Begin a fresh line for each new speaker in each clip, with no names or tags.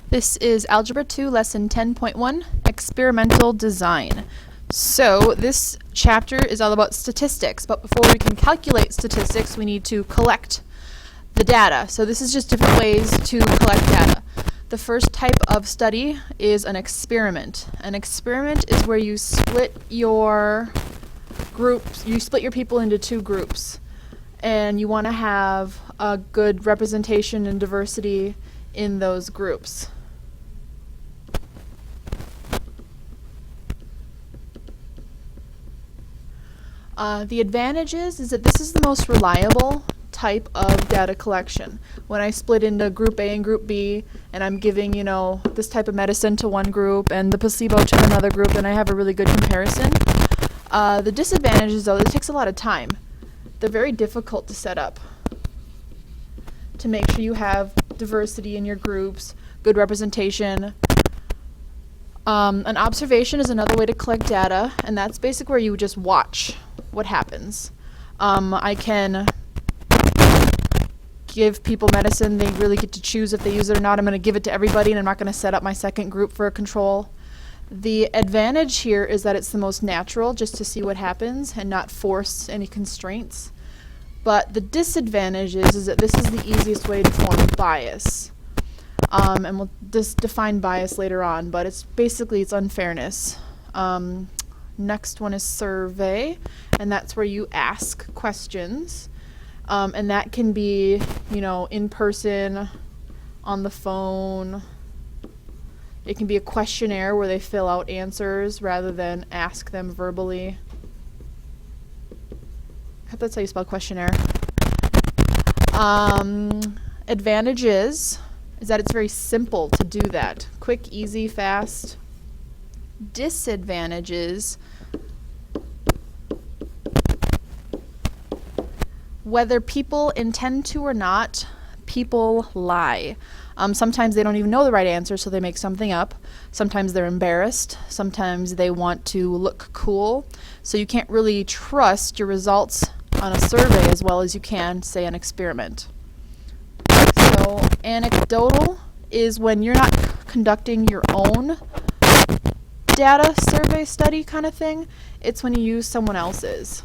This is Algebra 2, Lesson 10.1, Experimental Design. So this chapter is all about statistics, but before we can calculate statistics, we need to collect the data. So this is just different ways to collect data. The first type of study is an experiment. An experiment is where you split your people into two groups, and you want to have a good representation and diversity in those groups. The advantage is that this is the most reliable type of data collection. When I split into group A and group B, and I'm giving, this type of medicine to one group and the placebo to another group, and I have a really good comparison. The disadvantage is, though, it takes a lot of time. They're very difficult to set up to make sure you have diversity in your groups, good representation. An observation is another way to collect data, and that's basically where you just watch what happens. I can give people medicine. They really get to choose if they use it or not. I'm going to give it to everybody, and I'm not going to set up my second group for a control. The advantage here is that it's the most natural, just to see what happens and not force any constraints. But the disadvantage is that this is the easiest way to form bias. And we'll define bias later on, but it's unfairness. Next one is survey, and that's where you ask questions. And that can be, in person, on the phone. It can be a questionnaire where they fill out answers rather than ask them verbally. I hope that's how you spell questionnaire. Advantage is that it's very simple to do that. Quick, easy, fast. Disadvantages, whether people intend to or not, people lie. Sometimes they don't even know the right answer, so they make something up. Sometimes they're embarrassed. Sometimes they want to look cool. So you can't really trust your results on a survey as well as you can, say, an experiment. So anecdotal is when you're not conducting your own data survey study kind of thing. It's when you use someone else's.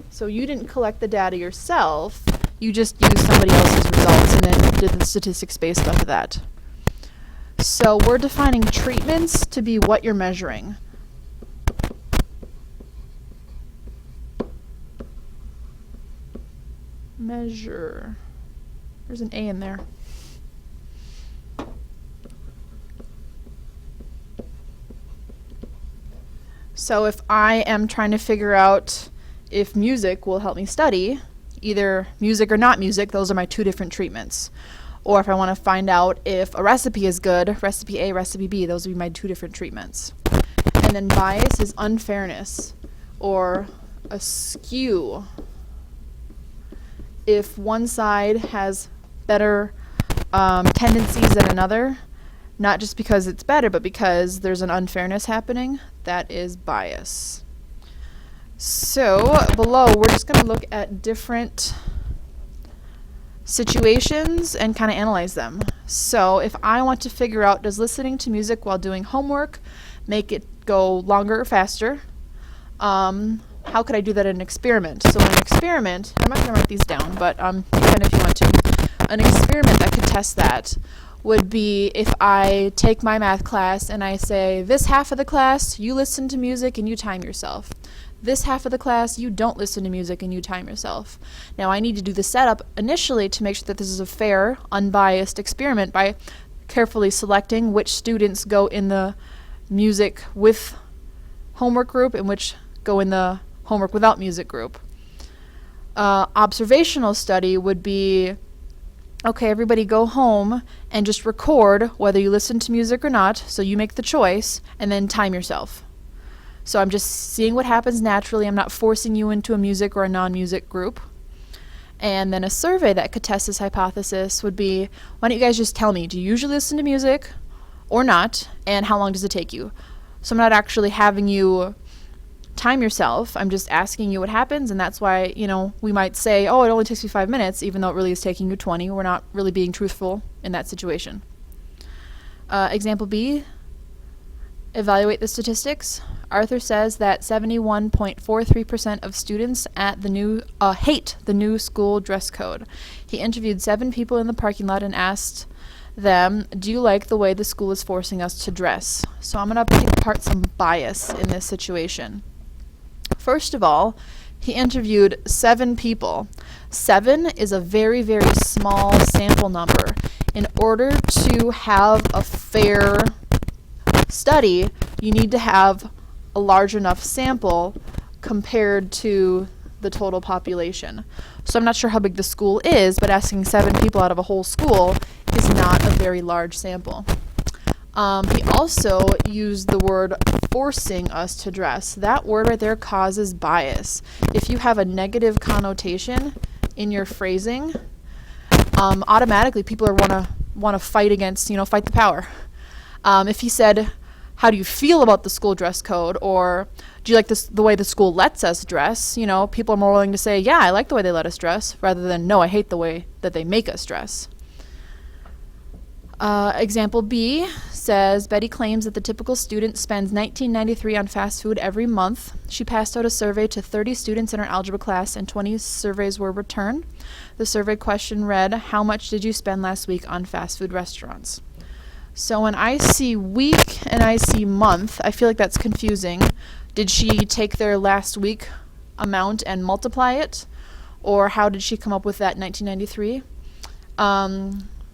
So you didn't collect the data yourself, you just used somebody else's results and then did the statistics based off of that. So we're defining treatments to be what you're measuring. Measure. There's an A in there. So if I am trying to figure out if music will help me study, either music or not music, those are my two different treatments. Or if I want to find out if a recipe is good, recipe A, recipe B, those would be my two different treatments. And then bias is unfairness or askew. If one side has better tendencies than another, not just because it's better, but because there's an unfairness happening, that is bias. So below, we're just going to look at different situations and kind of analyze them. So if I want to figure out, does listening to music while doing homework make it go longer or faster? How could I do that in an experiment? So in an experiment, I'm not going to write these down, but you can if you want to. An experiment that could test that would be if I take my math class and I say, this half of the class, you listen to music and you time yourself. This half of the class, you don't listen to music and you time yourself. Now I need to do the setup initially to make sure that this is a fair, unbiased experiment by carefully selecting which students go in the music with homework group and which go in the homework without music group. Observational study would be, okay, everybody go home and just record whether you listen to music or not, so you make the choice, and then time yourself. So I'm just seeing what happens naturally. I'm not forcing you into a music or a non-music group. And then a survey that could test this hypothesis would be, why don't you guys just tell me, do you usually listen to music or not, and how long does it take you? So I'm not actually having you time yourself. I'm just asking you what happens, and that's why, we might say, oh, it only takes me 5 minutes, even though it really is taking you 20. We're not really being truthful in that situation. Example B, evaluate the statistics. Arthur says that 71.43% of students at the new hate the new school dress code. He interviewed 7 people in the parking lot and asked them, do you like the way the school is forcing us to dress? So I'm going to pick apart some bias in this situation. First of all, he interviewed 7 people. 7 is a very, very small sample number. In order to have a fair study, you need to have a large enough sample compared to the total population. So I'm not sure how big the school is, but asking 7 people out of a whole school is not a very large sample. He also used the word forcing us to dress. That word right there causes bias. If you have a negative connotation in your phrasing, automatically people are want to fight against, fight the power. If he said, how do you feel about the school dress code, or do you like the way the school lets us dress, people are more willing to say, yeah, I like the way they let us dress, rather than, no, I hate the way that they make us dress. Example B says, Betty claims that the typical student spends $19.93 on fast food every month. She passed out a survey to 30 students in her algebra class, and 20 surveys were returned. The survey question read, how much did you spend last week on fast food restaurants? So when I see week and I see month, I feel like that's confusing. Did she take their last week amount and multiply it? Or how did she come up with that 1993?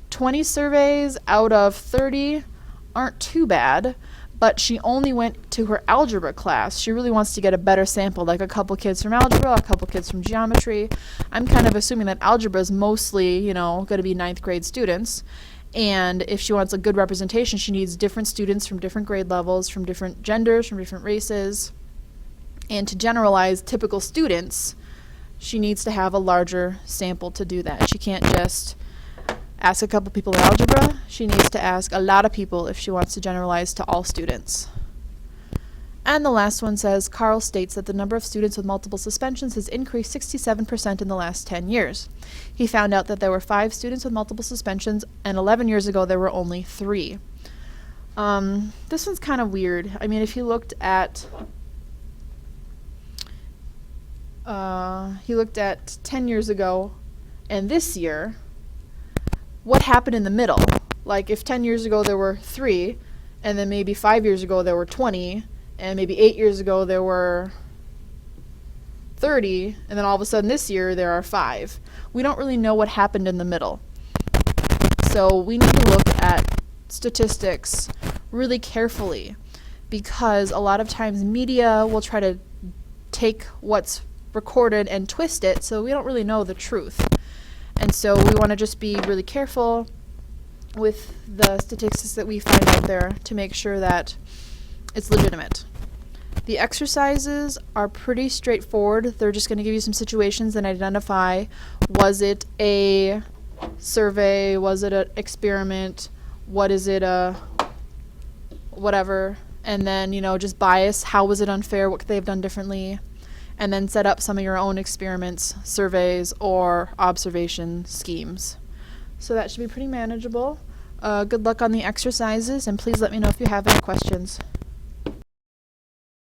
20 surveys out of 30 aren't too bad, but she only went to her algebra class. She really wants to get a better sample, like a couple kids from algebra, a couple kids from geometry. I'm kind of assuming that algebra is mostly, going to be 9th grade students. And if she wants a good representation, she needs different students from different grade levels, from different genders, from different races. And to generalize typical students, she needs to have a larger sample to do that. She can't just ask a couple people in algebra. She needs to ask a lot of people if she wants to generalize to all students. And the last one says, Carl states that the number of students with multiple suspensions has increased 67% in the last 10 years. He found out that there were 5 students with multiple suspensions, and 11 years ago there were only 3. This one's kind of weird. I mean, if you looked at 10 years ago and this year, what happened in the middle? Like, if 10 years ago there were 3, and then maybe 5 years ago there were 20, and maybe 8 years ago there were 30, and then all of a sudden this year there are 5. We don't really know what happened in the middle. So we need to look at statistics really carefully, because a lot of times media will try to take what's recorded and twist it, so we don't really know the truth. And so we want to just be really careful with the statistics that we find out there to make sure that it's legitimate. The exercises are pretty straightforward. They're just going to give you some situations and identify, was it a survey, was it an experiment, what is it whatever, and then, just bias, how was it unfair, what could they have done differently, and then set up some of your own experiments, surveys, or observation schemes. So that should be pretty manageable. Good luck on the exercises, and please let me know if you have any questions.